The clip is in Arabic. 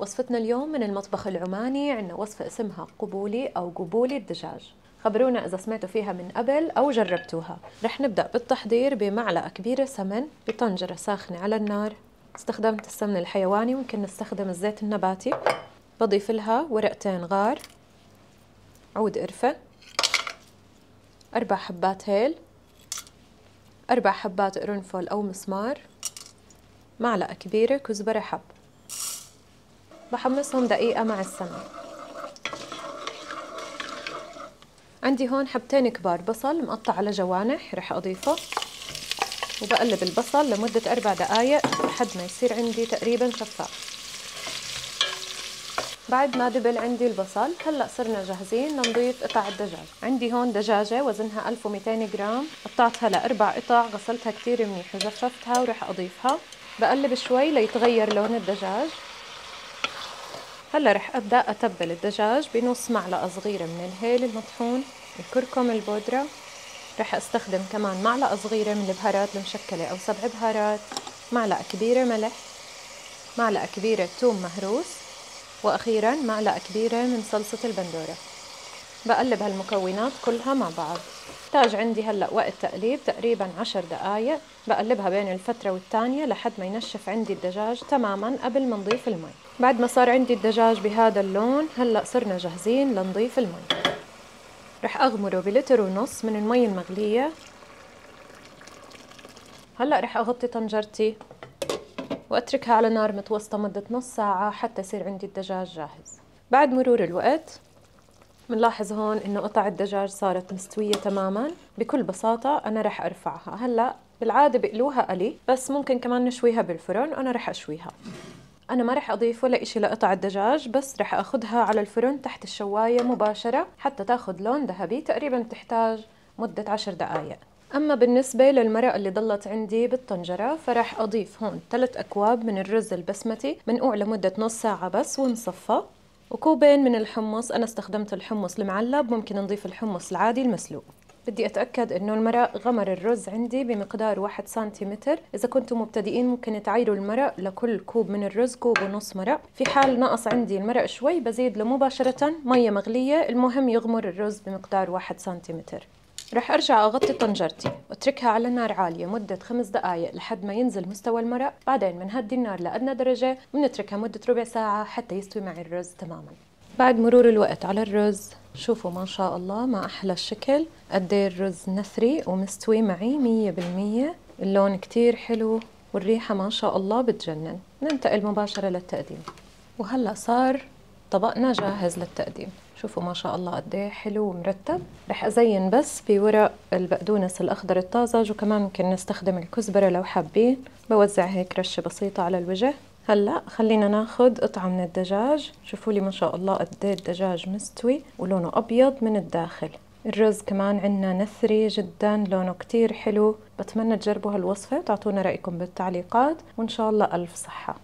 وصفتنا اليوم من المطبخ العماني، عندنا وصفة اسمها قبولي أو قبولي الدجاج. خبرونا إذا سمعتوا فيها من قبل أو جربتوها. رح نبدأ بالتحضير بمعلقة كبيرة سمن بطنجرة ساخنة على النار. استخدمت السمن الحيواني، ممكن نستخدم الزيت النباتي. بضيف لها ورقتين غار، عود قرفة، 4 حبات هيل، 4 حبات قرنفل أو مسمار، معلقة كبيرة كزبرة حب. بحمصهم دقيقة مع السمن. عندي هون حبتين كبار بصل مقطع على جوانح، رح أضيفه وبقلب البصل لمدة 4 دقايق لحد ما يصير عندي تقريبا شفاف. بعد ما دبل عندي البصل، هلأ صرنا جاهزين لنضيف قطع الدجاج. عندي هون دجاجة وزنها 1200 جرام، قطعتها ل4 قطع، غسلتها كتير منيح وجففتها ورح أضيفها. بقلب شوي ليتغير لون الدجاج. هلا رح أبدأ أتبل الدجاج بنص معلقة صغيرة من الهيل المطحون، الكركم البودرة، رح أستخدم كمان معلقة صغيرة من البهارات المشكلة أو 7 بهارات، معلقة كبيرة ملح، معلقة كبيرة ثوم مهروس، وأخيرا معلقة كبيرة من صلصة البندورة. بقلب هالمكونات كلها مع بعض. تحتاج عندي هلأ وقت تقليب تقريبا 10 دقايق. بقلبها بين الفترة والتانية لحد ما ينشف عندي الدجاج تماما قبل ما نضيف المي. بعد ما صار عندي الدجاج بهذا اللون، هلأ صرنا جاهزين لنضيف المي. رح أغمره بلتر ونص من المي المغلية. هلأ رح أغطي طنجرتي وأتركها على نار متوسطة مدة نص ساعة حتى يصير عندي الدجاج جاهز. بعد مرور الوقت بنلاحظ هون إنه قطع الدجاج صارت مستوية تماماً. بكل بساطة أنا رح أرفعها. هلأ بالعادة بقلوها قلي، بس ممكن كمان نشويها بالفرن. أنا رح أشويها. أنا ما رح أضيف ولا إشي لقطع الدجاج، بس رح أخدها على الفرن تحت الشواية مباشرة حتى تاخد لون ذهبي. تقريباً تحتاج مدة 10 دقايق. أما بالنسبة للمرق اللي ضلت عندي بالطنجرة، فرح أضيف هون 3 أكواب من الرز البسمتي منقوع لمدة نص ساعة بس ومصفى، وكوبين من الحمص. أنا استخدمت الحمص المعلب، ممكن نضيف الحمص العادي المسلوق. بدي أتأكد إنه المرق غمر الرز عندي بمقدار 1 سنتيمتر. إذا كنتم مبتدئين ممكن تعايروا المرق لكل كوب من الرز كوب ونص مرق. في حال نقص عندي المرق شوي بزيد له مباشرة مية مغلية. المهم يغمر الرز بمقدار 1 سنتيمتر. رح أرجع أغطي طنجرتي وأتركها على نار عالية مدة 5 دقايق لحد ما ينزل مستوى المرق. بعدين بنهدي النار لأدنى درجة وبنتركها مدة ربع ساعة حتى يستوي معي الرز تماما. بعد مرور الوقت على الرز، شوفوا ما شاء الله ما أحلى الشكل. قديه الرز نثري ومستوي معي 100%. اللون كتير حلو والريحة ما شاء الله بتجنن. ننتقل مباشرة للتقديم. وهلأ صار طبقنا جاهز للتقديم. شوفوا ما شاء الله قد ايه حلو ومرتب. رح أزين بس بورق البقدونس الأخضر الطازج، وكمان ممكن نستخدم الكزبرة لو حابين. بوزع هيك رشة بسيطة على الوجه. هلأ خلينا ناخد قطعة من الدجاج. شوفوا لي ما شاء الله قد ايه الدجاج مستوي ولونه أبيض من الداخل. الرز كمان عنا نثري جدا، لونه كتير حلو. بتمنى تجربوا هالوصفة وتعطونا رأيكم بالتعليقات، وإن شاء الله ألف صحة.